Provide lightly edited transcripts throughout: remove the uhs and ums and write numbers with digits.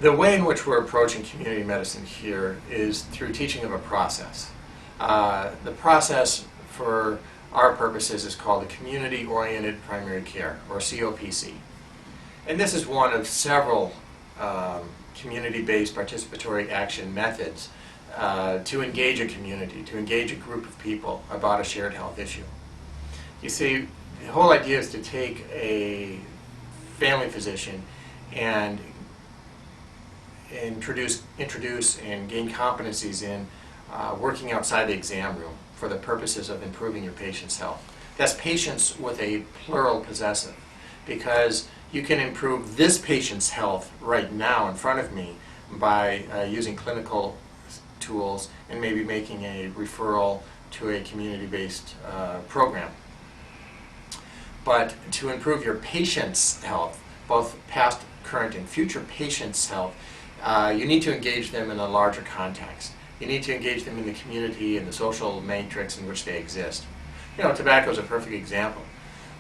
The way in which we're approaching community medicine here is through teaching of a process. The process for our purposes is called the Community-Oriented Primary Care, or COPC. And this is one of several community-based participatory action methods to engage a community, to engage a group of people about a shared health issue. You see, the whole idea is to take a family physician and introduce and gain competencies in working outside the exam room for the purposes of improving your patient's health. That's patients with a plural possessive, because you can improve this patient's health right now in front of me by using clinical tools and maybe making a referral to a community-based program. But to improve your patient's health, both past, current, and future patients' health, you need to engage them in a larger context. You need to engage them in the community and the social matrix in which they exist. You know, tobacco is a perfect example.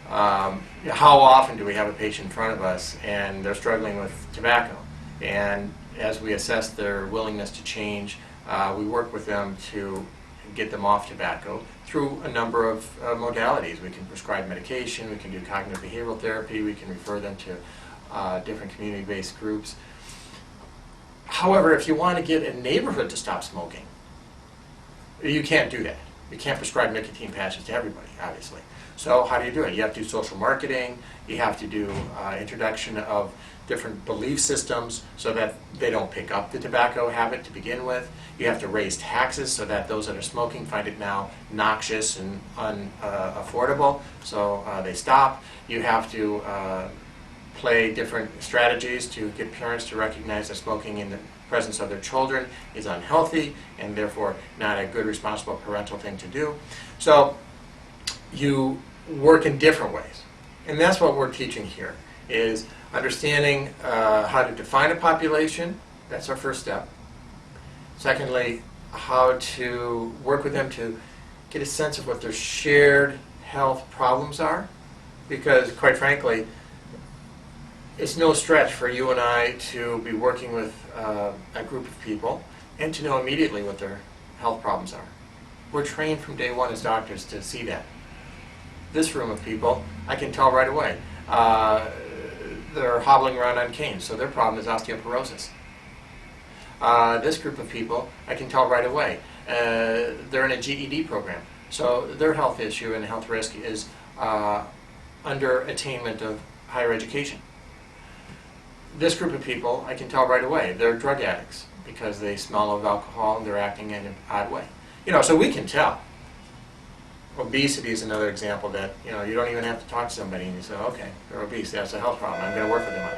How often do we have a patient in front of us and they're struggling with tobacco? And as we assess their willingness to change, we work with them to get them off tobacco through a number of modalities. We can prescribe medication, we can do cognitive behavioral therapy, we can refer them to different community-based groups. However, if you want to get a neighborhood to stop smoking, you can't do that. You can't prescribe nicotine patches to everybody, obviously. So how do you do it? You have to do social marketing, you have to do introduction of different belief systems so that they don't pick up the tobacco habit to begin with. You have to raise taxes so that those that are smoking find it now noxious and unaffordable, so they stop. You have to play different strategies to get parents to recognize that smoking in the presence of their children is unhealthy and therefore not a good, responsible parental thing to do. So you work in different ways. And that's what we're teaching here, is understanding how to define a population. That's our first step. Secondly, how to work with them to get a sense of what their shared health problems are. Because quite frankly, it's no stretch for you and I to be working with a group of people and to know immediately what their health problems are. We're trained from day one as doctors to see that. This room of people, I can tell right away. They're hobbling around on canes, so their problem is osteoporosis. This group of people, I can tell right away. They're in a GED program, so their health issue and health risk is under attainment of higher education. This group of people, I can tell right away, they're drug addicts because they smell of alcohol and they're acting in an odd way. You know, so we can tell. Obesity is another example that, you know, you don't even have to talk to somebody and you say, okay, they're obese, that's a health problem, I'm going to work with them on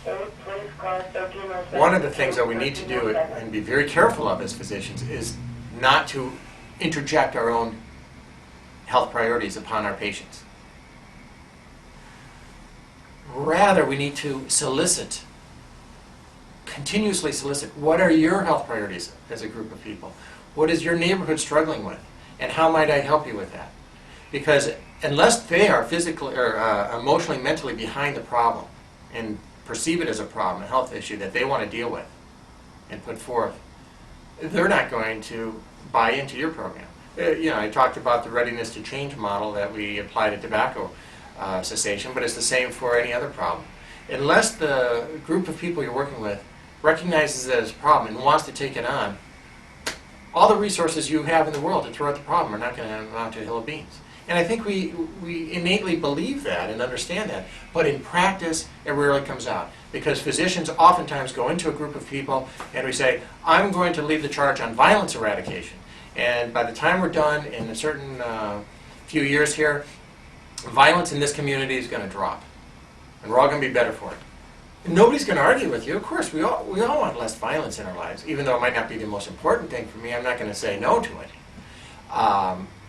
that. One of the things that we need to do and be very careful of as physicians is not to interject our own health priorities upon our patients. Rather, we need to solicit, continuously solicit, what are your health priorities as a group of people? What is your neighborhood struggling with? And how might I help you with that? Because unless they are physically or emotionally, mentally behind the problem and perceive it as a problem, a health issue that they want to deal with and put forth, they're not going to buy into your program. You know, I talked about the readiness to change model that we apply to tobacco cessation, but it's the same for any other problem. Unless the group of people you're working with recognizes it as a problem and wants to take it on, all the resources you have in the world to throw at the problem are not going to amount to a hill of beans. And I think we innately believe that and understand that, but in practice it rarely comes out. Because physicians oftentimes go into a group of people and we say, I'm going to lead the charge on violence eradication. And by the time we're done in a certain few years here, violence in this community is going to drop. And we're all going to be better for it. And nobody's going to argue with you. Of course, we all want less violence in our lives. Even though it might not be the most important thing for me, I'm not going to say no to it.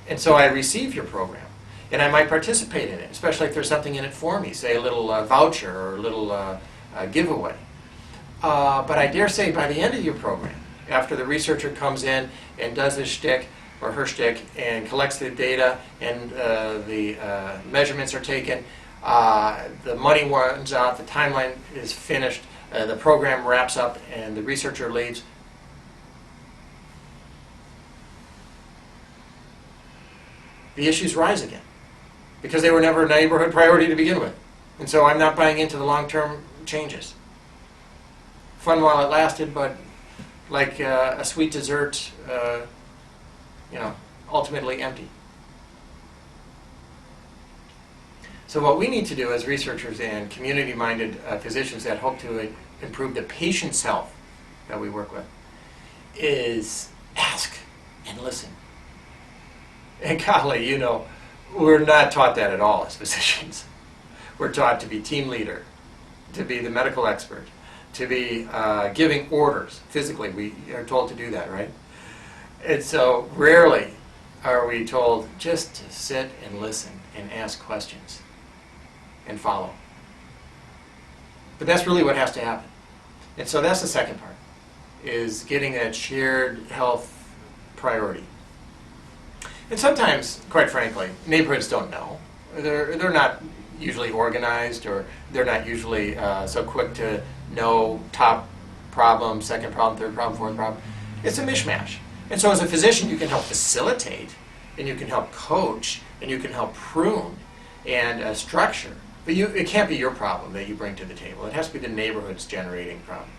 And so I receive your program. And I might participate in it, especially if there's something in it for me, say a little voucher or a little giveaway. But I dare say by the end of your program, after the researcher comes in and does his shtick or her shtick and collects the data and the measurements are taken, the money runs out, the timeline is finished, the program wraps up and the researcher leaves, the issues rise again because they were never a neighborhood priority to begin with. And so I'm not buying into the long-term changes. Fun while it lasted, but like a sweet dessert, ultimately empty. So what we need to do as researchers and community-minded physicians that hope to improve the patient's health that we work with is ask and listen. And golly, we're not taught that at all as physicians. We're taught to be team leader, to be the medical expert, to be giving orders. Physically, we are told to do that, right? And so rarely are we told just to sit and listen and ask questions and follow. But that's really what has to happen. And so that's the second part, is getting that shared health priority. And sometimes, quite frankly, neighborhoods don't know. They're not usually organized, or they're not usually so quick to know top problem, second problem, third problem, fourth problem. It's a mishmash. And so as a physician, you can help facilitate, and you can help coach, and you can help prune and structure. But it can't be your problem that you bring to the table. It has to be the neighborhood's generating problem.